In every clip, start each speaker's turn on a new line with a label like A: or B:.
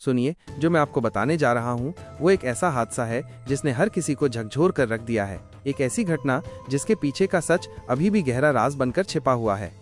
A: सुनिए, जो मैं आपको बताने जा रहा हूँ वो एक ऐसा हादसा है जिसने हर किसी को झकझोर कर रख दिया है। एक ऐसी घटना जिसके पीछे का सच अभी भी गहरा राज बनकर छिपा हुआ है।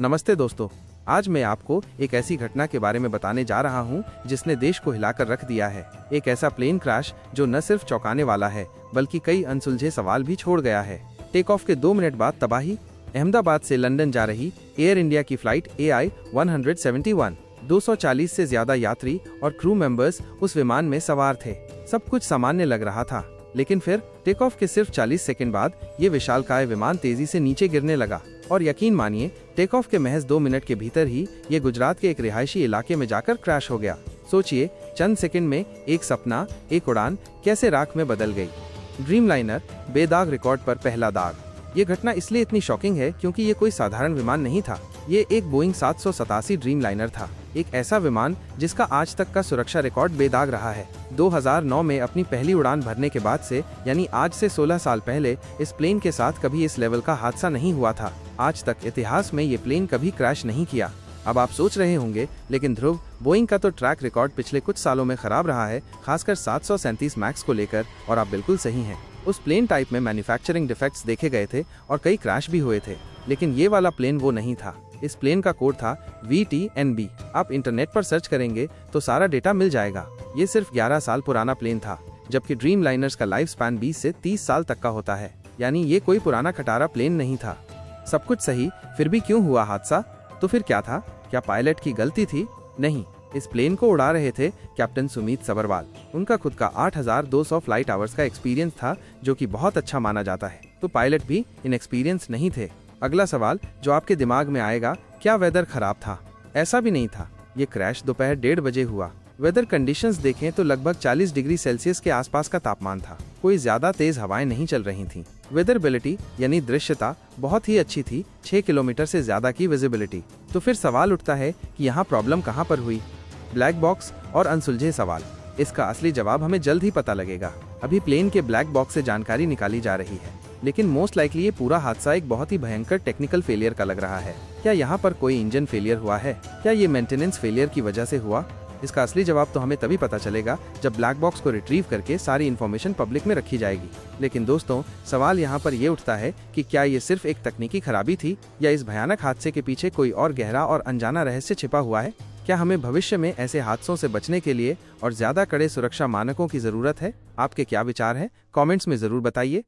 A: नमस्ते दोस्तों, आज मैं आपको एक ऐसी घटना के बारे में बताने जा रहा हूँ जिसने देश को हिलाकर रख दिया है। एक ऐसा प्लेन क्रैश जो न सिर्फ चौंकाने वाला है बल्कि कई अनसुलझे सवाल भी छोड़ गया है। टेक ऑफ के 2 मिनट बाद तबाही। अहमदाबाद से लंदन जा रही एयर इंडिया की फ्लाइट AI-171, 240 से ज्यादा यात्री और क्रू मेंबर्स उस विमान में सवार थे। सब कुछ सामान्य लग रहा था, लेकिन फिर टेक ऑफ के सिर्फ 40 सेकंड बाद ये विशालकाय विमान तेजी से नीचे गिरने लगा। और यकीन मानिए, टेक ऑफ के महज 2 मिनट के भीतर ही ये गुजरात के एक रिहायशी इलाके में जाकर क्रैश हो गया। सोचिए, चंद सेकंड में एक सपना, एक उड़ान कैसे राख में बदल गई। ड्रीमलाइनर बेदाग रिकॉर्ड पर पहला दाग। ये घटना इसलिए इतनी शॉकिंग है क्योंकि ये कोई साधारण विमान नहीं था। ये एक बोइंग 787 ड्रीमलाइनर था, एक ऐसा विमान जिसका आज तक का सुरक्षा रिकॉर्ड बेदाग रहा है। 2009 में अपनी पहली उड़ान भरने के बाद से, यानी आज से 16 साल पहले, इस प्लेन के साथ कभी इस लेवल का हादसा नहीं हुआ था। आज तक इतिहास में ये प्लेन कभी क्रैश नहीं किया। अब आप सोच रहे होंगे, लेकिन ध्रुव, बोइंग का तो ट्रैक रिकॉर्ड पिछले कुछ सालों में खराब रहा है, खासकर 737 मैक्स को लेकर। और आप बिल्कुल सही हैं। उस प्लेन टाइप में मैन्युफैक्चरिंग डिफेक्ट्स देखे गए थे और कई क्रैश भी हुए थे, लेकिन ये वाला प्लेन वो नहीं था। इस प्लेन का कोड था VTNB। आप इंटरनेट पर सर्च करेंगे तो सारा डेटा मिल जाएगा। ये सिर्फ 11 साल पुराना प्लेन था, जबकि ड्रीम लाइनर्स का लाइफ स्पैन 20 से 30 साल तक का होता है। यानी ये कोई पुराना खटारा प्लेन नहीं था। सब कुछ सही, फिर भी क्यों हुआ हादसा? तो फिर क्या था? क्या पायलट की गलती थी? नहीं, इस प्लेन को उड़ा रहे थे कैप्टन सुमीत सबरवाल। उनका खुद का 8200 फ्लाइट आवर्स का एक्सपीरियंस था, जो कि बहुत अच्छा माना जाता है। तो पायलट भी इनएक्सपीरियंस नहीं थे। अगला सवाल जो आपके दिमाग में आएगा, क्या वेदर खराब था? ऐसा भी नहीं था। ये क्रैश दोपहर 1:30 बजे हुआ। वेदर कंडीशंस देखें तो लगभग 40 डिग्री सेल्सियस के आसपास का तापमान था। कोई ज्यादा तेज हवाएं नहीं चल रही थीं। वेदरबिलिटी यानी दृश्यता बहुत ही अच्छी थी, 6 किलोमीटर से ज्यादा की विजिबिलिटी। तो फिर सवाल उठता है कि यहाँ प्रॉब्लम कहाँ पर हुई? ब्लैक बॉक्स और अनसुलझे सवाल। इसका असली जवाब हमें जल्द ही पता लगेगा। अभी प्लेन के ब्लैक बॉक्स से जानकारी निकाली जा रही है, लेकिन मोस्ट लाइकली ये पूरा हादसा एक बहुत ही भयंकर टेक्निकल फेलियर का लग रहा है। क्या यहाँ पर कोई इंजन फेलियर हुआ है? क्या ये मेंटेनेंस फेलियर की वजह से हुआ? इसका असली जवाब तो हमें तभी पता चलेगा जब ब्लैक बॉक्स को रिट्रीव करके सारी इन्फॉर्मेशन पब्लिक में रखी जाएगी। लेकिन दोस्तों, सवाल यहाँ पर ये उठता है कि क्या ये सिर्फ एक तकनीकी खराबी थी, या इस भयानक हादसे के पीछे कोई और गहरा और अनजाना रहस्य छिपा हुआ है? क्या हमें भविष्य में ऐसे हादसों से बचने के लिए और ज्यादा कड़े सुरक्षा मानकों की जरूरत है? आपके क्या विचार हैं? कमेंट्स में जरूर बताइए।